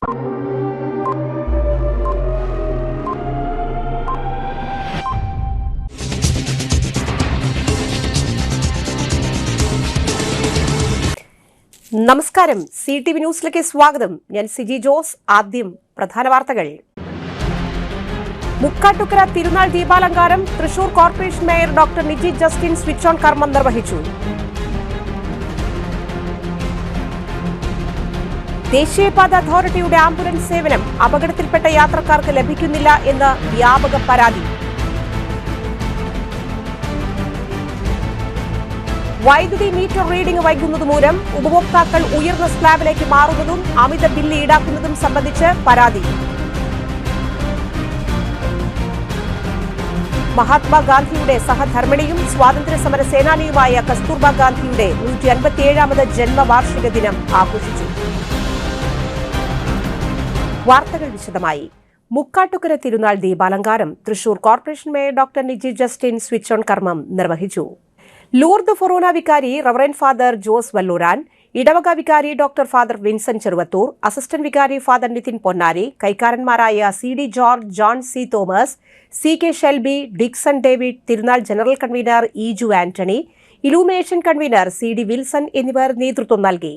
നമസ്കാരം, CTV ന്യൂസിലേക്ക് സ്വാഗതം. ഞാൻ സിജി ജോസ്. ആദ്യം പ്രധാന വാർത്തകൾ. മുക്കാട്ടുകര തിരുനാൾ ദീപാലങ്കാരം Thrissur corporation mayor doctor Niji Justin switch on കർമ്മം നിർവഹിച്ചു. ദേശീയപാത അതോറിറ്റിയുടെ ആംബുലൻസ് സേവനം അപകടത്തിൽപ്പെട്ട യാത്രക്കാർക്ക് ലഭിക്കുന്നില്ല എന്ന വ്യാപക പരാതി. വൈദ്യുതി മീറ്റർ റീഡിംഗ് വൈകുന്നത് മൂലം ഉപഭോക്താക്കൾ ഉയർന്ന സ്ലാബിലേക്ക് മാറുന്നതും അമിത ബില്ല് ഈടാക്കുന്നതും സംബന്ധിച്ച് പരാതി. മഹാത്മാഗാന്ധിയുടെ സഹധർമ്മിണിയും സ്വാതന്ത്ര്യ സമര സേനാനിയുമായ കസ്തൂർബ ഗാന്ധിയുടെ 157ാമത് ജന്മവാർഷിക ദിനം ആഘോഷിച്ചു. വാർത്തകൾ വിശദമായി. മുക്കാട്ടുകര തിരുനാൾ ദീപാലങ്കാരം Thrissur corporation mayor doctor Niji Justin switch on കർമ്മം നിർവഹിച്ചു. ലൂർദ് ഫൊറോന വികാരി റവറന്റ് ഫാദർ ജോസ് വല്ലൂരാൻ, ഇടവക വികാരി doctor father Vincent Cheruvathur, assistant വികാരി ഫാദർ നിതിൻ പൊന്നാരി, കൈക്കാരന്മാരായ CD George, John C Thomas, CK Shelby, Dixon David, തിരുനാൾ general convener Iju Antony, illumination convener CD Wilson എന്നിവർ നേതൃത്വം നൽകി.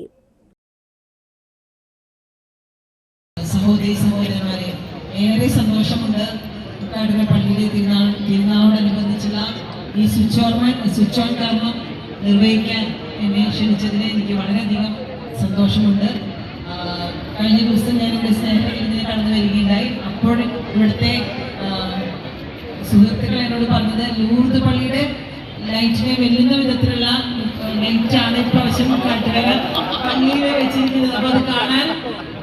ഏറെ സന്തോഷമുണ്ട്. പള്ളിയിലെ തിരുനാളോടനുബന്ധിച്ചുള്ള ഈ സ്വിച്ച് ഓൺ കർമ്മം നിർവഹിക്കാൻ എന്നെ ക്ഷണിച്ചതിന് എനിക്ക് വളരെയധികം സന്തോഷമുണ്ട്. കഴിഞ്ഞ ദിവസം ഞാനിവിടെ സ്നേഹത്തിന് കടന്നു വരികയുണ്ടായി. അപ്പോൾ ഇവിടുത്തെ സുഹൃത്തുക്കൾ എന്നോട് പറഞ്ഞത് ലൂർദ് പള്ളിയുടെ ലൈറ്റിനെ വെല്ലുന്ന വിധത്തിലുള്ള ലൈറ്റാണ് ഇപ്രാവശ്യം കാട്ടുകര പള്ളിയിൽ വെച്ചിരിക്കുന്നത്. അപ്പോൾ അത് കാണാൻ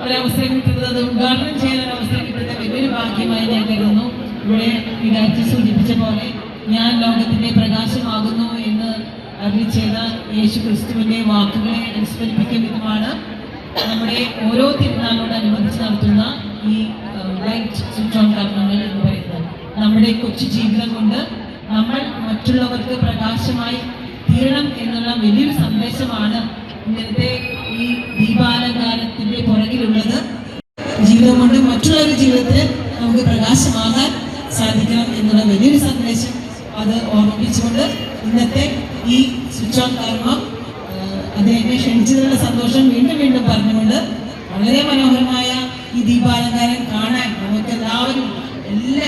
ഒരവസരം കിട്ടുന്നത്, അത് ഉദ്ഘാടനം ചെയ്യാൻ ഒരവസരം കിട്ടുന്നത് വലിയൊരു ഭാഗ്യമായി ഞാൻ കരുതുന്നു. ഇവിടെ വികാരിച്ച് സൂചിപ്പിച്ച പോലെ ഞാൻ ലോകത്തിന്റെ പ്രകാശമാകുന്നു എന്ന് അരുളി ചെയ്ത യേശു ക്രിസ്തുവിന്റെ വാക്കുകളെ അനുസ്മരിപ്പിക്കുന്ന വിധമാണ് നമ്മുടെ ഓരോ തിരുനാളോടനുബന്ധിച്ച് നടത്തുന്ന ഈ ലൈറ്റ് സ്വിച്ച് ഓൺ കർമ്മങ്ങൾ എന്ന് പറയുന്നത്. നമ്മുടെ കൊച്ചു ജീവിതം കൊണ്ട് നമ്മൾ മറ്റുള്ളവർക്ക് പ്രകാശമായി തീരണം എന്നുള്ള വലിയൊരു സന്ദേശമാണ് ഇന്നത്തെ ഈ ദീപാലങ്കാരത്തിന്റെ പുറകിലുള്ളത്. ജീവിതം കൊണ്ട് മറ്റുള്ളവരുടെ ജീവിതത്തിൽ നമുക്ക് പ്രകാശമാകാൻ സാധിക്കണം എന്നുള്ള വലിയൊരു സന്ദേശം അത് ഓർമ്മിപ്പിച്ചുകൊണ്ട് ഇന്നത്തെ ഈ സ്വിച്ച് ഓൺ കർമ്മം അദ്ദേഹത്തെ ക്ഷണിച്ചതിനുള്ള സന്തോഷം വീണ്ടും വീണ്ടും പറഞ്ഞുകൊണ്ട് വളരെ മനോഹരമായ ഈ ദീപാലങ്കാരം കാണാൻ നമുക്ക് എല്ലാവരും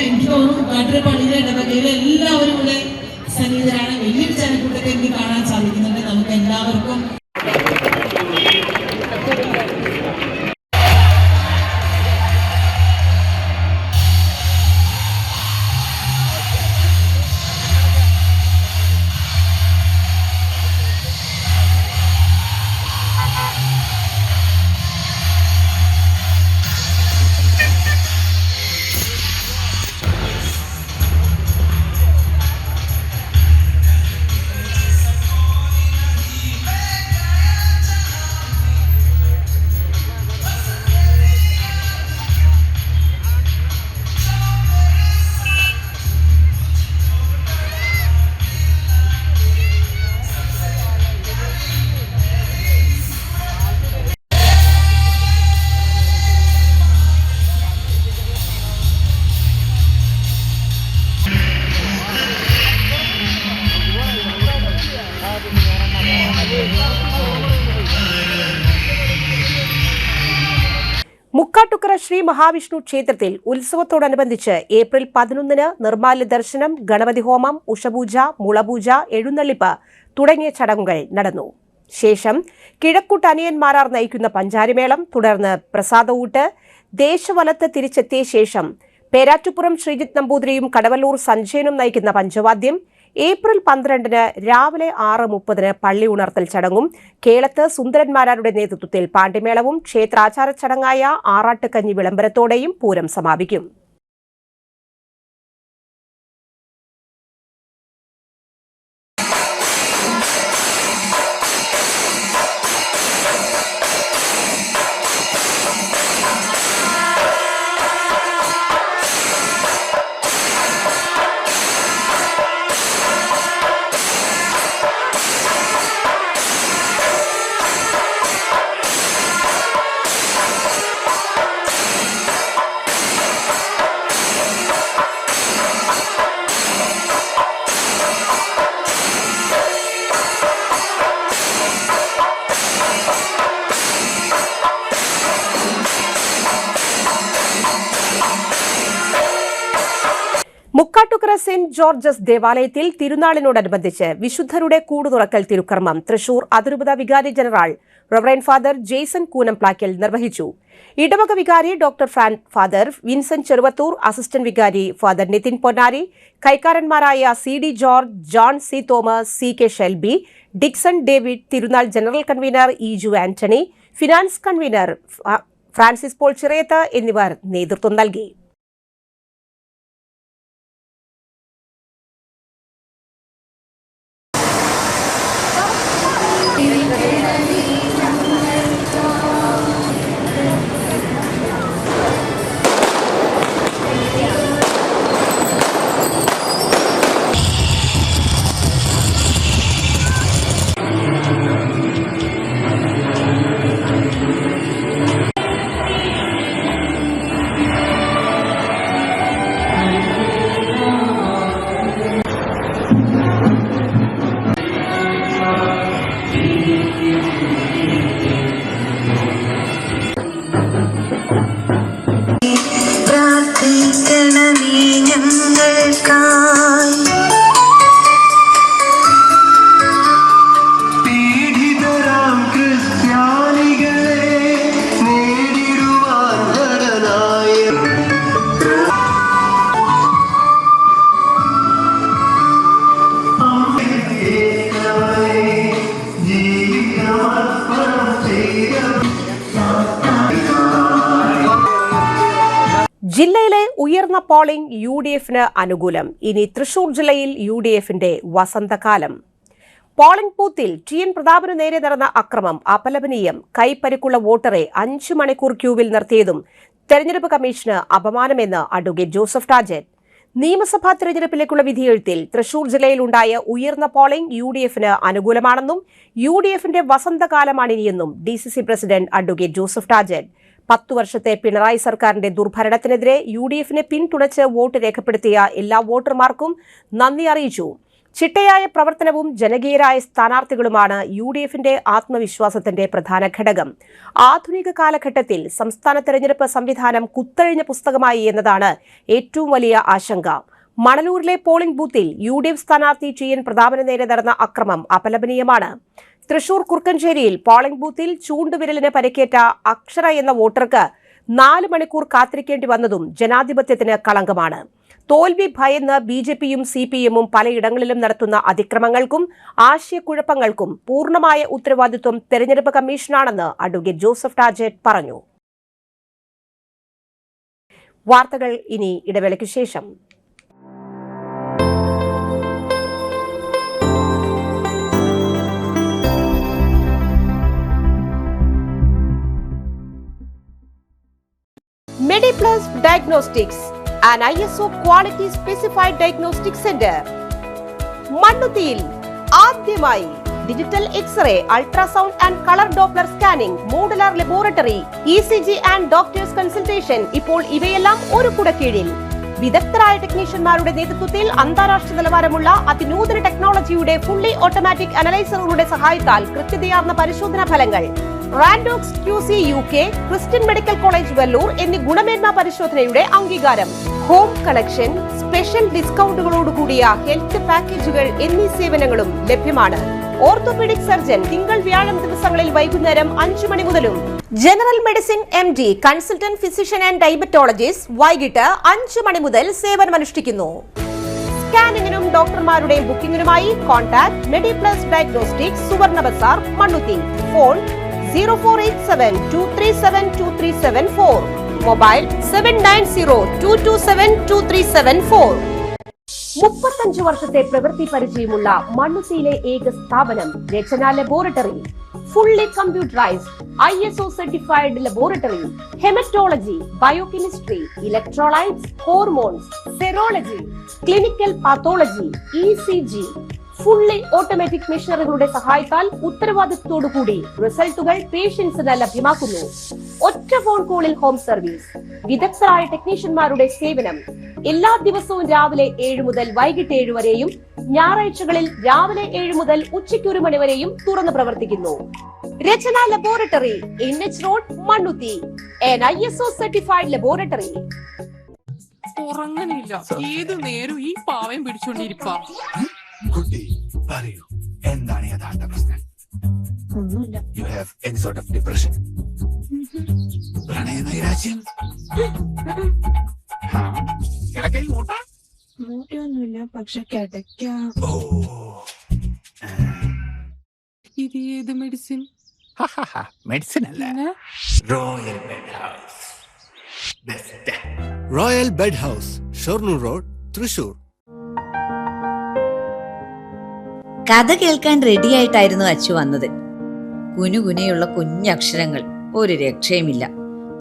എനിക്ക് തോന്നുന്നു കാട്ടുകര പള്ളിയിലെ ഇടവകയിലെ എല്ലാവരും ഇവിടെ സന്നിഹിതരാണ്. വലിയൊരു ജനക്കൂട്ടത്തെ എനിക്ക് കാണാൻ സാധിക്കുന്നുണ്ട്. നമുക്ക് എല്ലാവർക്കും മുക്കാട്ടുകര ശ്രീ മഹാവിഷ്ണു ക്ഷേത്രത്തിൽ ഉത്സവത്തോടനുബന്ധിച്ച് ഏപ്രിൽ 11 നിർമ്മാല്യ ദർശനം, ഗണപതി ഹോമം, ഉഷപൂജ, മുളപൂജ, എഴുന്നള്ളിപ്പ് തുടങ്ങിയ ചടങ്ങുകൾ നടന്നു. ശേഷം കിഴക്കൂട്ട് അനിയന്മാരാർ നയിക്കുന്ന പഞ്ചാരിമേളം, തുടർന്ന് പ്രസാദഊട്ട്, ദേശവലത്ത് തിരിച്ചെത്തിയ ശേഷം പേരാറ്റുപുറം ശ്രീജിത്ത് നമ്പൂതിരിയും കടവല്ലൂർ സഞ്ജയനും നയിക്കുന്ന പഞ്ചവാദ്യം, ഏപ്രിൽ 12 രാവിലെ 6:30 പള്ളി ഉണർത്തൽ ചടങ്ങും കേളത്ത് സുന്ദരന്മാരാരുടെ നേതൃത്വത്തിൽ പാണ്ഡിമേളവും ക്ഷേത്രാചാര ചടങ്ങായ ആറാട്ടുകഞ്ഞി വിളംബരത്തോടെയും പൂരം സമാപിക്കും. മുക്കാട്ടുകര സെന്റ് ജോർജസ് ദേവാലയത്തിൽ തിരുനാളിനോടനുബന്ധിച്ച് വിശുദ്ധരുടെ കൂടുതുറക്കൽ തിരുക്കർമ്മം തൃശൂർ അതിരൂപത വികാരി general reverend father Jaison Koonamplackal നിർവഹിച്ചു. ഇടവക വികാരി doctor father Vincent Cheruvathur, assistant വികാരി ഫാദർ നിതിൻ പൊന്നാരി, കൈക്കാരന്മാരായ C D. George, John C. Thomas, C K. Shelby, Dixon David, തിരുനാൾ general convener Iju Antony, finance convener Francis Paul Chirayath എന്നിവർ നേതൃത്വം നൽകി. ജില്ലയിലെ ഉയർന്ന പോളിംഗ് യു.ഡി.എഫിന് അനുകൂലം. ഇനി തൃശൂർ ജില്ലയിൽ യു.ഡി.എഫിന്റെ വസന്തകാലം. പോളിംഗ് ബൂത്തിൽ ടി.എൻ. പ്രതാപനു നേരെ നടന്ന അക്രമം അപലപനീയം. കൈപ്പരുക്കുള്ള വോട്ടറെ 5 മണിക്കൂർ ക്യൂവിൽ നിർത്തിയതും തെരഞ്ഞെടുപ്പ് കമ്മീഷന് അപമാനമെന്ന് അഡ്വക്കേറ്റ് ജോസഫ് ടാജറ്റ്. നിയമസഭാ തെരഞ്ഞെടുപ്പിലേക്കുള്ള വിധിയെഴുത്തിൽ തൃശൂർ ജില്ലയിലുണ്ടായ ഉയർന്ന പോളിംഗ് യു.ഡി.എഫിന് അനുകൂലമാണെന്നും യു.ഡി.എഫിന്റെ വസന്തകാലമാണിനിയെന്നും DCC president advocate Joseph Tajet. 10 വർഷത്തെ പിണറായി സർക്കാരിന്റെ ദുർഭരണത്തിനെതിരെ യു.ഡി.എഫിനെ പിന്തുണച്ച് വോട്ട് രേഖപ്പെടുത്തിയ എല്ലാ വോട്ടർമാർക്കും നന്ദി അറിയിച്ചു. ചിട്ടയായ പ്രവർത്തനവും ജനകീയരായ സ്ഥാനാർത്ഥികളുമാണ് യു.ഡി.എഫിന്റെ ആത്മവിശ്വാസത്തിന്റെ പ്രധാന ഘടകം. ആധുനിക കാലഘട്ടത്തിൽ സംസ്ഥാന തെരഞ്ഞെടുപ്പ് സംവിധാനം കുത്തഴിഞ്ഞ പുസ്തകമായി എന്നതാണ് ഏറ്റവും വലിയ ആശങ്ക. മണലൂരിലെ പോളിംഗ് ബൂത്തിൽ യു.ഡി.എഫ് സ്ഥാനാർത്ഥി ടി.എൻ. പ്രതാപനു നേരെ നടന്ന അക്രമം അപലപനീയമാണ്. തൃശൂർ കുറുക്കഞ്ചേരിയിൽ പോളിംഗ് ബൂത്തിൽ ചൂണ്ടുവിരലിന് പരിക്കേറ്റ അക്ഷര എന്ന വോട്ടർക്ക് 4 മണിക്കൂർ കാത്തിരിക്കേണ്ടി വന്നതും ജനാധിപത്യത്തിന് കളങ്കമാണ്. തോൽവി ഭയന്ന് BJPയും CPMും പലയിടങ്ങളിലും നടത്തുന്ന അതിക്രമങ്ങൾക്കും ആശയക്കുഴപ്പങ്ങൾക്കും പൂർണ്ണമായ ഉത്തരവാദിത്വം തെരഞ്ഞെടുപ്പ് കമ്മീഷനാണെന്ന് അഡ്വക്കേറ്റ് ജോസഫ് ടാജറ്റ് പറഞ്ഞു. വാർത്തകൾ ഇനി ഇടവേളയ്ക്ക് ശേഷം. MediPlus Diagnostics, an ISO quality specified diagnostic center. മണ്ണുത്തിയിൽ ആദ്യമായി digital x-ray, ultrasound and colour Doppler scanning, modular laboratory, ECG and doctors consultation. ഇപ്പോൾ ഇവയെല്ലാം ഒരു കുടക്കീഴിൽ. വിദഗ്ധരായ ടെക്നീഷ്യന്മാരുടെ നേതൃത്വത്തിൽ അന്താരാഷ്ട്ര നിലവാരമുള്ള അതിനൂതന ടെക്നോളജിയുടെ ഫുള്ളി ഓട്ടോമാറ്റിക് അനലൈസറുകളുടെ സഹായത്താൽ കൃത്യതയാർന്ന പരിശോധനാ ഫലങ്ങൾ. റാൻഡോക്സ് QC UK, Christian medical college Vellore എന്നീ ഗുണമേന്മ പരിശോധനയുടെ അംഗീകാരം. ഹോം കളക്ഷൻ, സ്പെഷ്യൽ ഡിസ്കൗണ്ടുകളോടുകൂടിയ ഹെൽത്ത് പാക്കേജുകൾ എന്നീ സേവനങ്ങളും ലഭ്യമാണ്. ഓർത്തോപീഡിക് സർജൻ തിങ്കൾ വ്യാഴം ദിവസങ്ങളിൽ വൈകുന്നേരം 5 മണി മുതലും general medicine MD, consultant physician and diabetologist വൈകിട്ട് 5 മണി മുതൽ സേവനമനുഷ്ഠിക്കുന്നു. സ്കാനിങ്ങിനും ഡോക്ടർമാരുടെയും ബുക്കിംഗിനുമായി കോൺടാക്ട് MediPlus Diagnostics, സുവർണ ബസാർ, മണ്ണുത്തി. Phone 0487237237 mobile 7902272374. 35 വർഷത്തെ പ്രവൃത്തി പരിചയമുള്ള മണ്ണുത്തിയിലെ ഏക സ്ഥാപനം Rachana laboratory. Fully computerised ISO certified laboratory. Haematology, biochemistry, electrolytes, hormones, serology, clinical pathology, ECG. Fully automatic മെഷീനറികളുടെ സഹായത്താൽ ഉത്തരവാദിത്വത്തോടുകൂടി റിസൾട്ടുകൾ പേഷ്യൻസിന് ലഭ്യമാക്കുന്നു. ഒറ്റ ഫോൺ കോളിൽ ഹോം സർവീസ്. വിദഗ്ധരായ ടെക്നീഷ്യന്മാരുടെ സേവനം. എല്ലാ ദിവസവും രാവിലെ 7 മുതൽ വൈകിട്ട് 7 വരെയും ഞായറാഴ്ചകളിൽ രാവിലെ 7 മുതൽ ഉച്ചയ്ക്ക് 1 മണി വരെയും തുറന്നു പ്രവർത്തിക്കുന്നു. Rachana laboratory, NH road, Mannuthy. an ISO certified laboratory. ഉറങ്ങണില്ല. ഏതു നേരം ഈ പാവം പിടിച്ചോണ്ടിരിപ്പാ. കുട്ടി പറയൂ, എന്താണ് യഥാർത്ഥ പ്രശ്നം? ഒന്നുമില്ല. You have any sort of depression? പ്രണയ നൈരാശ്യം? കിടക്കയിൽ മൂട്ട? മൂട്ടയൊന്നുമില്ല, പക്ഷെ കിടക്കാം. ഓ, ഇത് ഏത് മെഡിസിൻ? മെഡിസിൻ അല്ല, പിന്നെ royal bed house. Royal bed house, Shoranur road, Thrissur. കഥ കേൾക്കാൻ റെഡിയായിട്ടായിരുന്നു അച്ചു വന്നത്. കുനുകുനയുള്ള കുഞ്ഞക്ഷരങ്ങൾ, ഒരു രക്ഷയുമില്ല.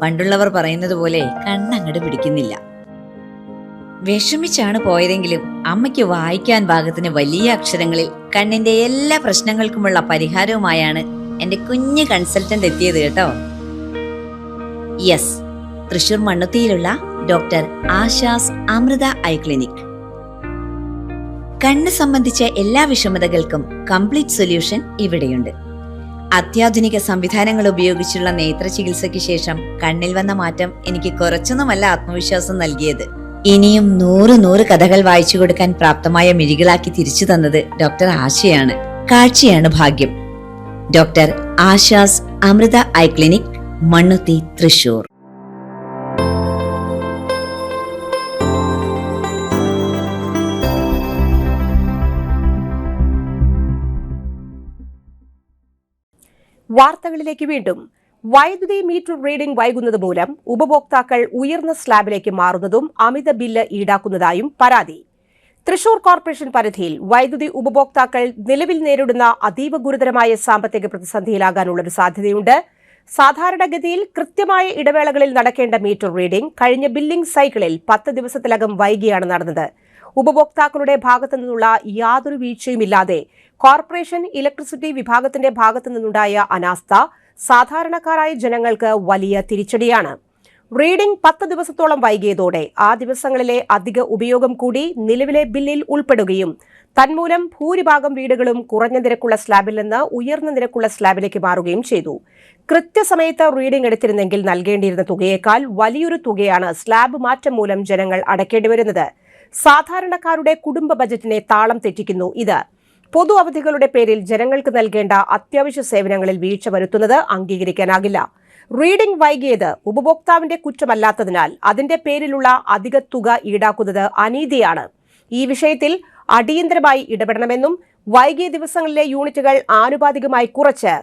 പണ്ടുള്ളവർ പറയുന്നത് പോലെ കണ്ണങ്ങട് പിടിക്കുന്നില്ല. വിഷമിച്ചാണ് പോയതെങ്കിലും അമ്മയ്ക്ക് വായിക്കാൻ പാകത്തിന് വലിയ അക്ഷരങ്ങളിൽ കണ്ണിന്റെ എല്ലാ പ്രശ്നങ്ങൾക്കുമുള്ള പരിഹാരവുമായാണ് എന്റെ കുഞ്ഞ് കൺസൾട്ടന്റ് എത്തിയത് കേട്ടോ. യെസ്, തൃശൂർ മണ്ണുത്തിയിലുള്ള doctor Asha's Amrita eye clinic. കണ്ണ് സംബന്ധിച്ച എല്ലാ വിഷമതകൾക്കും കംപ്ലീറ്റ് സൊല്യൂഷൻ ഇവിടെയുണ്ട്. അത്യാധുനിക സംവിധാനങ്ങൾ ഉപയോഗിച്ചുള്ള നേത്ര ചികിത്സയ്ക്ക് ശേഷം കണ്ണിൽ വന്ന മാറ്റം എനിക്ക് കുറച്ചൊന്നുമല്ല ആത്മവിശ്വാസം നൽകിയത്. ഇനിയും 100 കഥകൾ വായിച്ചു കൊടുക്കാൻ പ്രാപ്തമായ മിഴികളാക്കി തിരിച്ചു തന്നത് ഡോക്ടർ ആശയാണ്. കാഴ്ചയാണ് ഭാഗ്യം. Doctor Asha's Amrita eye clinic, Mannuthy, Thrissur. വാർത്തകളിലേക്ക് വീണ്ടും. വൈദ്യുതി മീറ്റർ റീഡിംഗ് വൈകുന്നത് മൂലം ഉപഭോക്താക്കൾ ഉയർന്ന സ്ലാബിലേക്ക് മാറുന്നതും അമിത ബില്ല് ഈടാക്കുന്നതായും പരാതി. തൃശൂർ കോർപ്പറേഷൻ പരിധിയിൽ വൈദ്യുതി ഉപഭോക്താക്കൾ നിലവിൽ നേരിടുന്ന അതീവ ഗുരുതരമായ സാമ്പത്തിക പ്രതിസന്ധിയിലാകാനുള്ളൊരു സാധ്യതയുണ്ട്. സാധാരണഗതിയിൽ കൃത്യമായ ഇടവേളകളിൽ നടക്കേണ്ട മീറ്റർ റീഡിംഗ് കഴിഞ്ഞ ബില്ലിംഗ് സൈക്കിളിൽ 10 ദിവസത്തിലകം വൈകിയാണ് നടന്നത്. ഉപഭോക്താക്കളുടെ ഭാഗത്തു നിന്നുള്ള യാതൊരു വീഴ്ചയുമില്ലാതെ കോർപ്പറേഷൻ ഇലക്ട്രിസിറ്റി വിഭാഗത്തിന്റെ ഭാഗത്തു നിന്നുണ്ടായ അനാസ്ഥ സാധാരണക്കാരായ ജനങ്ങൾക്ക് വലിയ തിരിച്ചടിയാണ്. റീഡിംഗ് 10 ദിവസത്തോളം വൈകിയതോടെ ആ ദിവസങ്ങളിലെ അധിക ഉപയോഗം കൂടി നിലവിലെ ബില്ലിൽ ഉൾപ്പെടുകയും തന്മൂലം ഭൂരിഭാഗം വീടുകളും കുറഞ്ഞ നിരക്കുള്ള സ്ലാബിൽ നിന്ന് ഉയർന്ന നിരക്കുള്ള സ്ലാബിലേക്ക് മാറുകയും ചെയ്തു. കൃത്യസമയത്ത് റീഡിംഗ് എടുത്തിരുന്നെങ്കിൽ നൽകേണ്ടിയിരുന്ന തുകയേക്കാൾ വലിയൊരു തുകയാണ് സ്ലാബ് മാറ്റം മൂലം ജനങ്ങൾ അടയ്ക്കേണ്ടി വരുന്നത്. സാധാരണക്കാരുടെ കുടുംബ ബജറ്റിനെ താളം തെറ്റിക്കുന്നു ഇത്. പൊതു അവധികളുടെ പേരിൽ ജനങ്ങൾക്ക് നൽകേണ്ട അത്യാവശ്യ സേവനങ്ങളിൽ വീഴ്ച വരുത്തുന്നത് അംഗീകരിക്കാനാകില്ല. റീഡിംഗ് വൈകിയത് ഉപഭോക്താവിന്റെ കുറ്റമല്ലാത്തതിനാൽ അതിന്റെ പേരിലുള്ള അധിക തുക ഈടാക്കുന്നത് അനീതിയാണ്. ഈ വിഷയത്തിൽ അടിയന്തരമായി ഇടപെടണമെന്നും വൈകിയ ദിവസങ്ങളിലെ യൂണിറ്റുകൾ ആനുപാതികമായി കുറച്ച്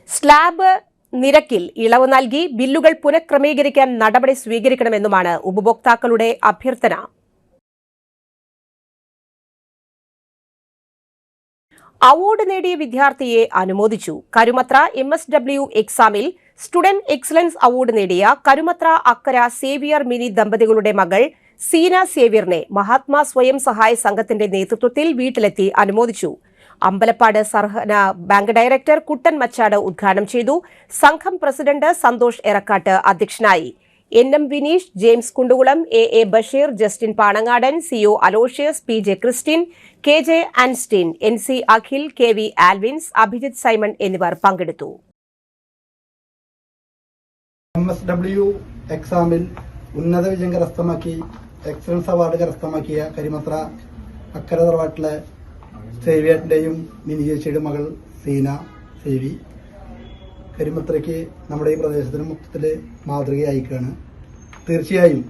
സ്ലാബ് നിരക്കിൽ ഇളവ് നൽകി ബില്ലുകൾ പുനഃക്രമീകരിക്കാൻ നടപടി സ്വീകരിക്കണമെന്നുമാണ് ഉപഭോക്താക്കളുടെ അഭ്യർത്ഥന. അവാർഡ് നേടിയ വിദ്യാർത്ഥിയെ അനുമോദിച്ചു. കരുമത്ര MSW എക്സാമിൽ സ്റ്റുഡന്റ് എക്സലൻസ് അവാർഡ് നേടിയ കരുമത്ര അക്കര സേവിയർ മിനി ദമ്പതികളുടെ മകൾ സീന സേവ്യറിനെ മഹാത്മാ സ്വയം സഹായ സംഘത്തിന്റെ നേതൃത്വത്തിൽ വീട്ടിലെത്തി അനുമോദിച്ചു. അമ്പലപ്പാട് സർഹന ബാങ്ക് ഡയറക്ടർ കുട്ടൻ മച്ചാട് ഉദ്ഘാടനം ചെയ്തു. സംഘം പ്രസിഡന്റ് സന്തോഷ് എറക്കാട്ട് അധ്യക്ഷനായി. NM Vineesh, James Kundukulam, AA Basheer, Justin Panangadan, CO Aloysius, PJ Christin, KJ Anstein, NC Akhil, KV Alvins, Abhijith Simon എന്നിവർ പങ്കെടുത്തു. MSW എക്സാമിൽ ഉന്നത വിജയം കരസ്ഥമാക്കി എക്സലൻസ് അവാർഡ് കരസ്ഥമാക്കിയ കരിമത്ര അക്കര തറവാട്ടിലെ സേവിയേട്ടൻ്റെയും മിനി ചേച്ചിയുടെ മകൾ സീന സേവി കരിമത്രയ്ക്ക് നമ്മുടെ ഈ പ്രദേശത്തിന് മൊത്തത്തിൽ മാതൃകയായിക്കാണ്. തീർച്ചയായും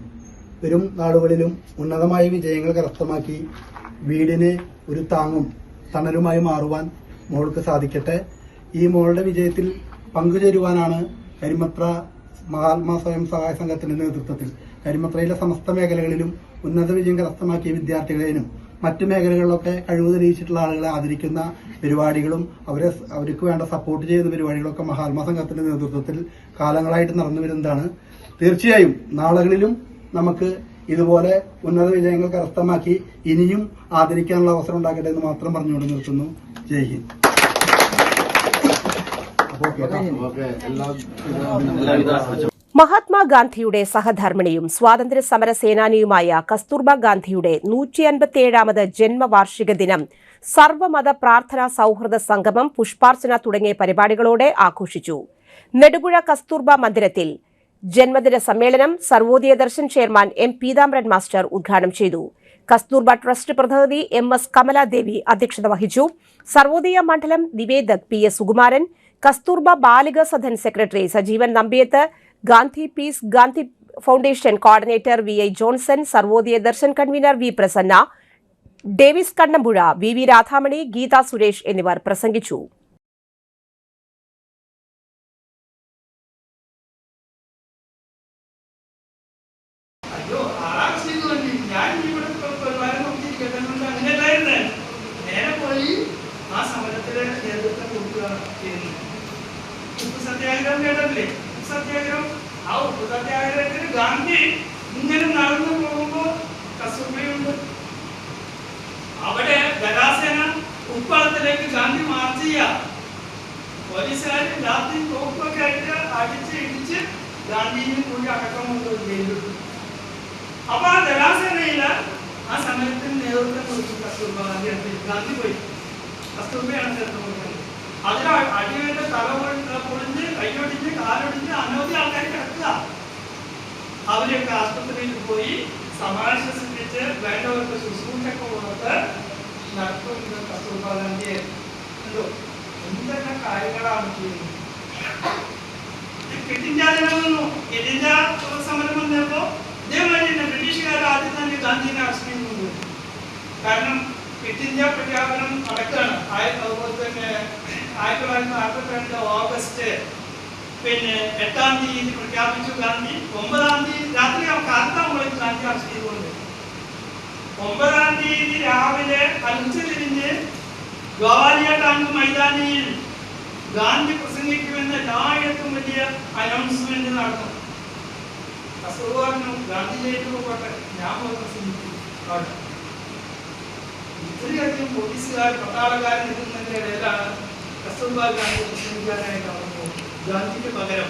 വരും നാളുകളിലും ഉന്നതമായ വിജയങ്ങൾ കരസ്ഥമാക്കി വീടിന് ഒരു താങ്ങും തണലുമായി മാറുവാൻ മോൾക്ക് സാധിക്കട്ടെ. ഈ മോളുടെ വിജയത്തിൽ പങ്കുചേരുവാനാണ് കരിമത്ര മഹാത്മാ സ്വയം സഹായ സംഘത്തിന്റെ നേതൃത്വത്തിൽ കരിമത്രയിലെ സമസ്ത മേഖലകളിലും ഉന്നത വിജയം കരസ്ഥമാക്കിയ വിദ്യാർത്ഥികളെയും മറ്റു മേഖലകളിലൊക്കെ കഴിവ് തെളിയിച്ചിട്ടുള്ള ആളുകളെ ആദരിക്കുന്ന പരിപാടികളും അവർക്ക് വേണ്ട സപ്പോർട്ട് ചെയ്യുന്ന പരിപാടികളൊക്കെ മഹാത്മാ സംഘത്തിന്റെ നേതൃത്വത്തിൽ കാലങ്ങളായിട്ട് നടന്നു വരുന്നതാണ്. തീർച്ചയായും നാളുകളിലും നമുക്ക് ഇതുപോലെ ഉന്നത വിജയങ്ങൾ കരസ്ഥമാക്കി ഇനിയും ആദരിക്കാനുള്ള അവസരം ഉണ്ടാക്കട്ടെ എന്ന് മാത്രം പറഞ്ഞുകൊണ്ട് നിർത്തുന്നു. ജയ് ഹിന്ദ്. മഹാത്മാഗാന്ധിയുടെ സഹധർമ്മിണിയും സ്വാതന്ത്ര്യ സമര സേനാനിയുമായ കസ്തൂർബ ഗാന്ധിയുടെ 157ാമത് ജന്മവാർഷിക ദിനം സർവമത പ്രാർത്ഥനാ സൌഹൃദ സംഗമം, പുഷ്പാർച്ചന തുടങ്ങിയ പരിപാടികളോടെ ആഘോഷിച്ചു. നെടുപുഴ കസ്തൂർബ മന്ദിരത്തിൽ ജന്മദിന സമ്മേളനം Sarvodaya Darshan chairman M Peethambaran master ഉദ്ഘാടനം ചെയ്തു. കസ്തൂർബ ട്രസ്റ്റ് പ്രതിനിധി MS കമലാദേവി അധ്യക്ഷത വഹിച്ചു. സർവോദയ മണ്ഡലം നിവേദക് PS Sukumaran, Kasturba Balika Sadan secretary Sajeevan Nambiath, Gandhi peace Gandhi foundation coordinator VI Johnson, Sarvodaya Darshan convener V Prasanna, Davis Kannampuzha, VV Radhamani, Geetha Suresh എന്നിവർ പ്രസംഗിച്ചു. ഗാന്ധി ഇങ്ങനെ നടന്നു പോകുമ്പോ കസ്തൂർബയുണ്ട്. അവിടെ ഗലാസേന ഉപ്പളത്തിലേക്ക് ഗാന്ധി മാർച്ച് ചെയ്യാം. പോലീസുകാർ രാത്രി തോപ്പൊക്കെ ആയിട്ട് അടിച്ച് ഇടിച്ച് ഗാന്ധിയും കൂടി അടക്കം കൊണ്ട് ജയിലിട്ടു. അപ്പൊ ആ ഗലാസേനയില് ആ സമരത്തിന് നേതൃത്വം കൊടുത്തു കസ്തൂർബ ഗാന്ധി പോയി. കസ്തൂർബയാണ് നേതൃത്വം കൊടുക്കുന്നത്. അതിൽ അടിവേണ്ട തല പൊളിഞ്ഞ് കൈയൊടിഞ്ഞ് കാലൊടിഞ്ഞ് അനവധി ആൾക്കാർ കിടക്കുക. അവരെയൊക്കെ ആശുപത്രിയിൽ പോയി സമാശ്വസിപ്പിച്ച് വേണ്ടവർക്ക് ശുശ്രൂഷയൊക്കെ കൊടുത്ത് നടത്തുന്ന കസ്തൂർബ ഗാന്ധിയെ എന്തോ എന്തൊക്കെ കാര്യങ്ങളാണ് ചെയ്യുന്നത്. ക്വിറ്റ് ഇന്ത്യ നിലനിന്നു. ക്വിറ്റ് ഇന്ത്യ സമരം വന്നപ്പോ ഇതേമാതിരി തന്നെ ബ്രിട്ടീഷുകാർ ആദ്യം തന്നെ ഗാന്ധിനെ അറസ്റ്റ് ചെയ്യുന്നുണ്ട്. കാരണം ക്വിറ്റ് ഇന്ത്യ പ്രഖ്യാപനം നടക്കുകയാണ്. അതുപോലെ തന്നെ 1942 ഓഗസ്റ്റ് 8-ാം തീയതി പ്രഖ്യാപിച്ചു ഗാന്ധി. 9-ാം തീയതി രാത്രി കാലത്താകുമ്പോഴേക്കും ഗാന്ധി അറസ്റ്റ് ചെയ്തുകൊണ്ട് 9-ാം തീയതി രാവിലെ ഉച്ചതിരിഞ്ഞ് ഗവാലിയ ടാങ്ക് മൈതാനിയിൽ ഗാന്ധി പ്രസംഗിക്കുമെന്ന് എല്ലായിടത്തും വലിയ അനൗൺസ്മെന്റ് നടന്നു. കസ്തൂർബ പറഞ്ഞു ഗാന്ധിജിയേക്ക് പോട്ടെ, ഞാൻ പോയി പ്രസംഗിക്കും. ഇത്രയധികം പോലീസുകാർ പട്ടാളക്കാർ നിൽക്കുന്നതിന്റെ ഇടയിലാണ് കസ്തൂർബ ഗാന്ധി പ്രസംഗിക്കാനായിട്ട് അവർക്ക് ഗാന്ധിക്ക് പകരം.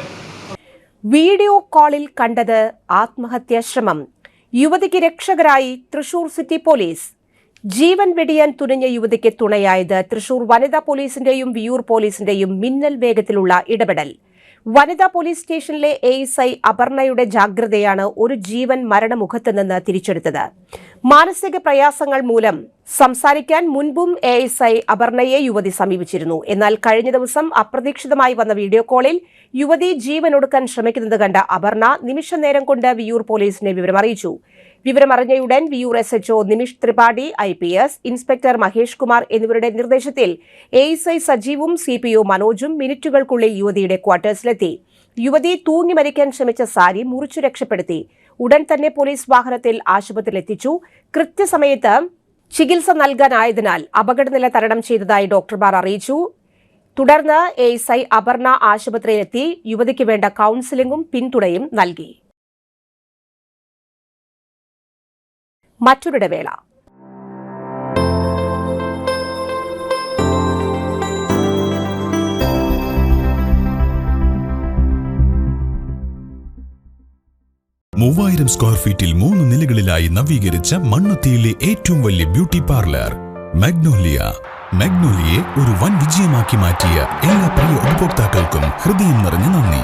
വീഡിയോ കോളിൽ കണ്ടത് ആത്മഹത്യാശ്രമം. യുവതിക്ക് രക്ഷകരായി തൃശൂർ സിറ്റി പോലീസ്. ജീവൻ വെടിയാൻ തുനിഞ്ഞ യുവതിക്ക് തുണയായത് തൃശൂർ വനിതാ പോലീസിന്റെയും വിയൂർ പോലീസിന്റെയും മിന്നൽ വേഗത്തിലുള്ള ഇടപെടൽ. വനിതാ പോലീസ് സ്റ്റേഷനിലെ ASI അപർണയുടെ ജാഗ്രതയാണ് ഒരു ജീവൻ മരണമുഖത്ത് നിന്ന് തിരിച്ചെടുത്തത്. മാനസിക പ്രയാസങ്ങൾ മൂലം സംസാരിക്കാൻ മുൻപും ASI അപർണയെ യുവതി സമീപിച്ചിരുന്നു. എന്നാൽ കഴിഞ്ഞ ദിവസം അപ്രതീക്ഷിതമായി വന്ന വീഡിയോ കോളിൽ യുവതി ജീവനൊടുക്കാൻ ശ്രമിക്കുന്നത് കണ്ട അപർണ നിമിഷനേരം കൊണ്ട് വിയൂർ പോലീസിനെ വിവരമറിയിച്ചു. വിവരമറിഞ്ഞയുടൻ Viyyur SHO Nimish Tripathi, IPS inspector Mahesh Kumar എന്നിവരുടെ നിർദ്ദേശത്തിൽ ASI സജീവും CPO മനോജും മിനിറ്റുകൾക്കുള്ളിൽ യുവതിയുടെ ക്വാർട്ടേഴ്സിലെത്തി. യുവതി തൂങ്ങി മരിക്കാൻ ശ്രമിച്ച സാരി മുറിച്ചു രക്ഷപ്പെടുത്തി. ഉടൻ തന്നെ പോലീസ് വാഹനത്തിൽ ആശുപത്രിയിലെത്തിച്ചു. കൃത്യസമയത്ത് ചികിത്സ നൽകാനായതിനാൽ അപകടനില തരണം ചെയ്തതായി ഡോക്ടർമാർ അറിയിച്ചു. തുടർന്ന് ASI അപർണ ആശുപത്രിയിലെത്തി യുവതിക്ക് വേണ്ട കൌൺസിലിംഗും പിന്തുണയും നൽകി. മറ്റൊരിടവേള. മൂവായിരം സ്ക്വയർ ഫീറ്റിൽ 3 നിലകളിലായി നവീകരിച്ച മണ്ണുത്തിയിലെ ഏറ്റവും വലിയ ബ്യൂട്ടി പാർലർ മാഗ്നോലിയ. മാഗ്നോലിയെ ഒരു വൻ വിജയമാക്കി മാറ്റിയ എല്ലാ പ്രിയ ഉപഭോക്താക്കൾക്കും ഹൃദയം നിറഞ്ഞ നന്ദി.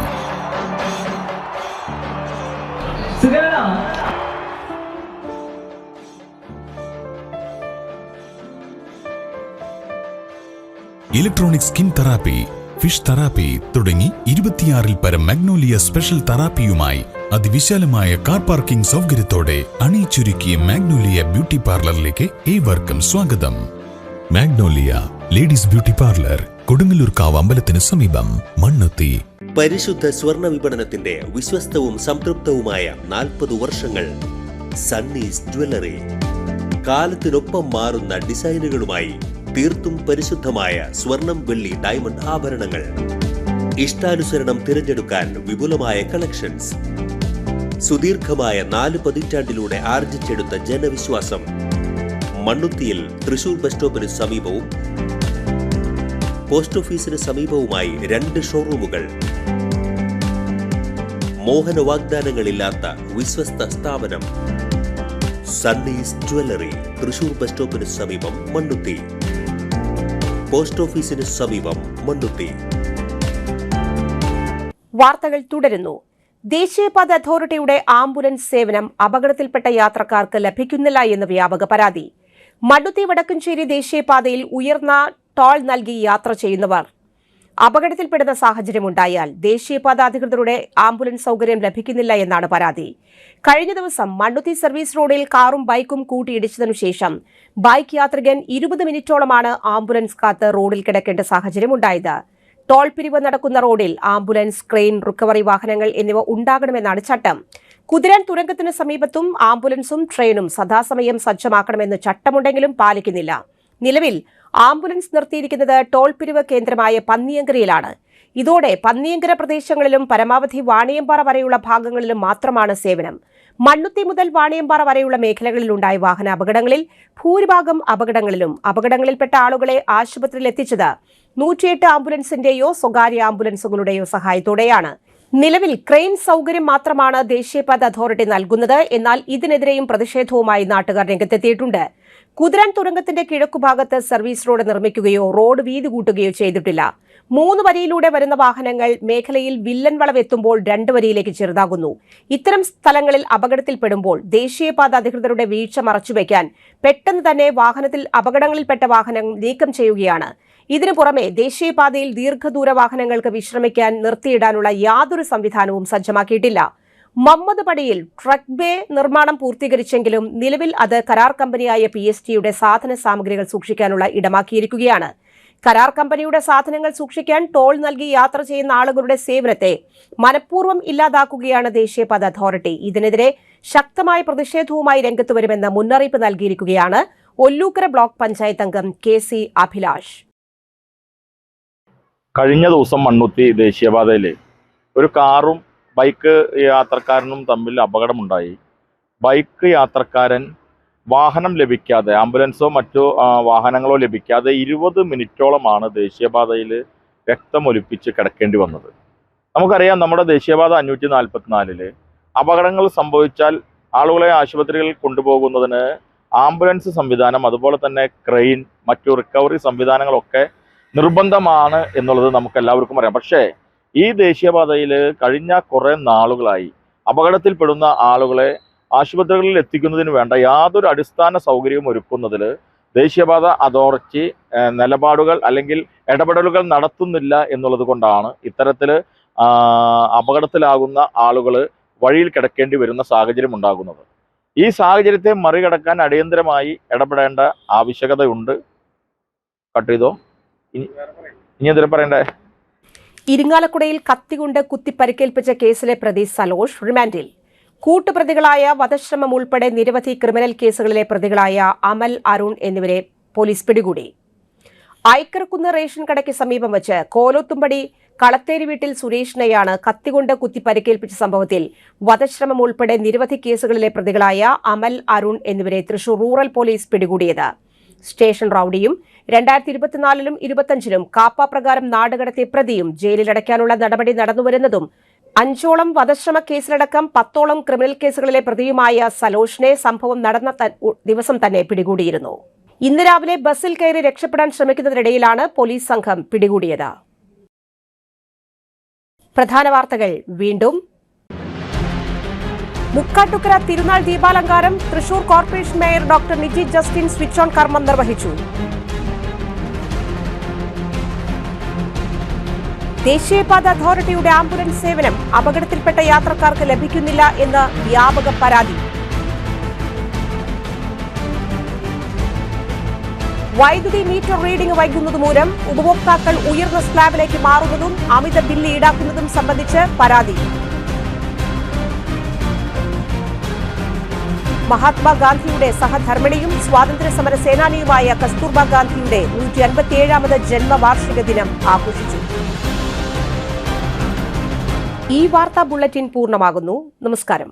Electronic skin therapy, fish therapy തുടങ്ങി 26-ൽ പരം മാഗ്നോലിയ സ്പെഷ്യൽ തെറാപ്പിയുമായി അതിവിശാലമായ കാർ പാർക്കിംഗ് സൗകര്യത്തോടെ അണിയിച്ചൊരുക്കിയ മാഗ്നോലിയ ബ്യൂട്ടി പാർലറിലേക്ക് ഏവർക്കും സ്വാഗതം. മാഗ്നോലിയ ലേഡീസ് ബ്യൂട്ടി പാർലർ, കൊടുങ്ങല്ലൂർക്കാവ് അമ്പലത്തിന് സമീപം, മണ്ണുത്തി. പരിശുദ്ധ സ്വർണ്ണ വിപണനത്തിന്റെ വിശ്വസ്തവും സംതൃപ്തവുമായ 40 വർഷങ്ങൾ. സണ്ണീസ് ജ്വല്ലറി. കാലത്തിനൊപ്പം മാറുന്ന ഡിസൈനുകളുമായി തീർത്തും പരിശുദ്ധമായ സ്വർണം, വെള്ളി, ഡയമണ്ട് ആഭരണങ്ങൾ. ഇഷ്ടാനുസരണം തിരഞ്ഞെടുക്കാൻ വിപുലമായ കളക്ഷൻസ്. സുദീർഘമായ 4 പതിറ്റാണ്ടിലൂടെ ആർജിച്ചെടുത്ത ജനവിശ്വാസം. മണ്ണുത്തിയിൽ തൃശൂർ ബസ് സ്റ്റോപ്പിന് സമീപവും പോസ്റ്റ് ഓഫീസിന് സമീപവുമായി 2 ഷോറൂമുകൾ. മോഹന വാഗ്ദാനങ്ങളില്ലാത്ത വിശ്വസ്ത സ്ഥാപനം. സണ്ണീസ് ജ്വല്ലറി, തൃശൂർ ബസ് സ്റ്റോപ്പിന് സമീപം, മണ്ണുത്തി. പോസ്റ്റ് ഓഫീസിന് സമീപം, മണ്ണുത്തി. വാർത്തകൾ തുടരുന്നു. ദേശീയപാത അതോറിറ്റിയുടെ ആംബുലൻസ് സേവനം അപകടത്തിൽപ്പെട്ട യാത്രക്കാർക്ക് ലഭിക്കുന്നില്ല എന്ന് വ്യാപക പരാതി. മണ്ണുത്തി വടക്കഞ്ചേരി ദേശീയപാതയിൽ ഉയർന്ന ടോൾ നൽകി യാത്ര ചെയ്യുന്നവർ അപകടത്തിൽപ്പെടുന്ന സാഹചര്യമുണ്ടായാൽ ദേശീയപാത അധികൃതരുടെ ആംബുലൻസ് സൗകര്യം ലഭിക്കുന്നില്ല എന്നാണ് പരാതി. കഴിഞ്ഞ ദിവസം മണ്ണുത്തി സർവീസ് റോഡിൽ കാറും ബൈക്കും കൂട്ടിയിടിച്ചതിനു ശേഷം ബൈക്ക് യാത്രികൻ 20 മിനിറ്റോളമാണ് ആംബുലൻസ് കാത്ത് റോഡിൽ കിടക്കേണ്ട സാഹചര്യമുണ്ടായത്. ടോൾ പിരിവ് നടക്കുന്ന റോഡിൽ ആംബുലൻസ്, ക്രെയിൻ, റിക്കവറി വാഹനങ്ങൾ എന്നിവ ഉണ്ടാകണമെന്നാണ് ചട്ടം. കുതിരാൻ തുരങ്കത്തിന് സമീപത്തും ആംബുലൻസും ട്രെയിനും സദാസമയം സജ്ജമാക്കണമെന്ന് ചട്ടമുണ്ടെങ്കിലും പാലിക്കുന്നില്ല. നിലവിൽ ആംബുലൻസ് നിർത്തിയിരിക്കുന്നത് ടോൾ പിരിവ് കേന്ദ്രമായ പന്നിയങ്കരയിലാണ്. ഇതോടെ പന്നിയങ്കര പ്രദേശങ്ങളിലും പരമാവധി വാണിയമ്പാറ വരെയുള്ള ഭാഗങ്ങളിലും മാത്രമാണ് സേവനം. മണ്ണുത്തി മുതൽ വാണിയമ്പാറ വരെയുള്ള മേഖലകളിലുണ്ടായ വാഹന അപകടങ്ങളിൽ ഭൂരിഭാഗം അപകടങ്ങളിൽപ്പെട്ട ആളുകളെ ആശുപത്രിയിൽ എത്തിച്ചത് 108 ആംബുലൻസിന്റെയോ സ്വകാര്യ ആംബുലൻസുകളുടെയോ സഹായത്തോടെയാണ്. നിലവിൽ ക്രെയിൻ സൗകര്യം മാത്രമാണ് ദേശീയപാത അതോറിറ്റി നൽകുന്നത്. എന്നാൽ ഇതിനെതിരെയും പ്രതിഷേധവുമായി നാട്ടുകാർ രംഗത്തെത്തിയിട്ടുണ്ട്. കുതിരാൻ തുരങ്കത്തിന്റെ കിഴക്കുഭാഗത്ത് സർവീസ് റോഡ് നിർമ്മിക്കുകയോ റോഡ് വീതി കൂട്ടുകയോ ചെയ്തിട്ടില്ല. 3 വരിയിലൂടെ വരുന്ന വാഹനങ്ങൾ മേഖലയിൽ വില്ലൻ വളവെത്തുമ്പോൾ 2 വരിയിലേക്ക് ചെറുതാകുന്നു. ഇത്തരം സ്ഥലങ്ങളിൽ അപകടത്തിൽപ്പെടുമ്പോൾ ദേശീയപാത അധികൃതരുടെ വീഴ്ച മറച്ചുവെക്കാൻ പെട്ടെന്ന് തന്നെ വാഹനത്തിൽ അപകടങ്ങളിൽപ്പെട്ട വാഹനം നീക്കം ചെയ്യുകയാണ്. ഇതിനു പുറമെ ദേശീയപാതയിൽ ദീർഘദൂര വാഹനങ്ങൾക്ക് വിശ്രമിക്കാൻ നിർത്തിയിടാനുള്ള യാതൊരു സംവിധാനവും സജ്ജമാക്കിയിട്ടില്ല. മമ്മദ് പടിയിൽ ട്രക്ക് ബേ നിർമ്മാണം പൂർത്തീകരിച്ചെങ്കിലും നിലവിൽ അത് കരാർ കമ്പനിയായ PSTയുടെ സാധന സാമഗ്രികൾ സൂക്ഷിക്കാനുള്ള ഇടമാക്കിയിരിക്കുകയാണ്. കരാർ കമ്പനിയുടെ സാധനങ്ങൾ സൂക്ഷിക്കാൻ ടോൾ നൽകി യാത്ര ചെയ്യുന്ന ആളുകളുടെ സേവനത്തെ മനഃപൂർവ്വം ഇല്ലാതാക്കുകയാണ് ദേശീയപാത അതോറിറ്റി. ഇതിനെതിരെ ശക്തമായ പ്രതിഷേധവുമായി രംഗത്ത് വരുമെന്ന് മുന്നറിയിപ്പ് നൽകിയിരിക്കുകയാണ് ഒല്ലൂക്കര ബ്ലോക്ക് പഞ്ചായത്ത് അംഗം KC അഭിലാഷ്. കഴിഞ്ഞ ദിവസം മണ്ണുത്തി ദേശീയപാതയിൽ ഒരു കാറും ബൈക്ക് യാത്രക്കാരനും തമ്മിൽ അപകടമുണ്ടായി. ബൈക്ക് യാത്രക്കാരൻ വാഹനം ലഭിക്കാതെ, ആംബുലൻസോ മറ്റോ വാഹനങ്ങളോ ലഭിക്കാതെ 20 മിനിറ്റോളമാണ് ദേശീയപാതയിൽ രക്തമൊലിപ്പിച്ച് കിടക്കേണ്ടി വന്നത്. നമുക്കറിയാം, നമ്മുടെ ദേശീയപാത 544 അപകടങ്ങൾ സംഭവിച്ചാൽ ആളുകളെ ആശുപത്രികളിൽ കൊണ്ടുപോകുന്നതിന് ആംബുലൻസ് സംവിധാനം, അതുപോലെ തന്നെ ക്രെയിൻ, മറ്റു റിക്കവറി സംവിധാനങ്ങളൊക്കെ നിർബന്ധമാണ് എന്നുള്ളത് നമുക്ക് എല്ലാവർക്കും അറിയാം. പക്ഷേ ഈ ദേശീയപാതയിൽ കഴിഞ്ഞ കുറേ നാളുകളായി അപകടത്തിൽപ്പെടുന്ന ആളുകളെ ആശുപത്രികളിൽ എത്തിക്കുന്നതിന് വേണ്ട യാതൊരു അടിസ്ഥാന സൗകര്യവും ഒരുക്കുന്നതിൽ ദേശീയപാത അതോറിറ്റി നിലപാടുകൾ അല്ലെങ്കിൽ ഇടപെടലുകൾ നടത്തുന്നില്ല എന്നുള്ളത് കൊണ്ടാണ് ഇത്തരത്തിൽ അപകടത്തിലാകുന്ന ആളുകൾ വഴിയിൽ കിടക്കേണ്ടി വരുന്ന സാഹചര്യം ഉണ്ടാകുന്നത്. ഈ സാഹചര്യത്തെ മറികടക്കാൻ അടിയന്തരമായി ഇടപെടേണ്ട ആവശ്യകതയുണ്ട്. കട്ട് ചെയ്തോ, ഇനി എന്തിനാ പറയണ്ടേ? ഇരിങ്ങാലക്കുടയിൽ കത്തികൊണ്ട് കുത്തി പരിക്കേൽപ്പിച്ച കേസിലെ പ്രതി സലോഷ് റിമാൻഡിൽ. കൂട്ടുപ്രതികളായ വധശ്രമം ഉൾപ്പെടെ നിരവധി ക്രിമിനൽ കേസുകളിലെ പ്രതികളായ അമൽ, അരുൺ എന്നിവരെ പോലീസ് പിടികൂടി. ഐക്കർകുന്ന് റേഷൻ കടയ്ക്ക് സമീപം വച്ച് കോലോത്തുംപടി കളത്തേരി വീട്ടിൽ സുരേഷിനെയാണ് കത്തികൊണ്ട് കുത്തി പരിക്കേൽപ്പിച്ച സംഭവത്തിൽ വധശ്രമം ഉൾപ്പെടെ നിരവധി കേസുകളിലെ പ്രതികളായ അമൽ, അരുൺ എന്നിവരെ തൃശൂർ റൂറൽ പോലീസ് പിടികൂടിയത്. സ്റ്റേഷൻ റൌഡിയും 2024 25 കാപ്പ പ്രകാരം നാടുകടത്തിയ പ്രതിയും ജയിലിലടയ്ക്കാനുള്ള നടപടി നടന്നുവരുന്നതും 5ഓളം വധശ്രമ കേസിലടക്കം 10ഓളം ക്രിമിനൽ കേസുകളിലെ പ്രതിയുമായ സലോഷിനെ സംഭവം നടന്ന ദിവസം തന്നെ പിടികൂടിയിരുന്നു. ഇന്ന് രാവിലെ ബസ്സിൽ കയറി രക്ഷപ്പെടാൻ ശ്രമിക്കുന്നതിനിടയിലാണ് പോലീസ് സംഘം പിടികൂടിയത്. പ്രധാന വാർത്തകൾ വീണ്ടും. മുക്കാട്ടുകര തിരുനാൾ ദീപാലങ്കാരം Thrissur corporation mayor doctor Niji Justin switch on കർമ്മം നിർവഹിച്ചു. ദേശീയപാത അതോറിറ്റിയുടെ ആംബുലൻസ് സേവനം അപകടത്തിൽപ്പെട്ട യാത്രക്കാർക്ക് ലഭിക്കുന്നില്ല എന്ന് വ്യാപക പരാതി. വൈദ്യുതി മീറ്റർ റീഡിംഗ് വൈകുന്നത് മൂലം ഉപഭോക്താക്കൾ ഉയർന്ന സ്ലാബിലേക്ക് മാറുന്നതും അമിത ബില്ല് ഈടാക്കുന്നതും സംബന്ധിച്ച് പരാതി. മഹാത്മാഗാന്ധിയുടെ സഹധർമ്മിണിയും സ്വാതന്ത്ര്യ സമര സേനാനിയുമായ കസ്തൂർബ ഗാന്ധിയുടെ 157ാമത് ജന്മവാർഷിക ദിനം ആഘോഷിച്ചു. ഈ വാർത്താ ബുള്ളറ്റിൻ പൂർണ്ണമാകുന്നു. നമസ്കാരം.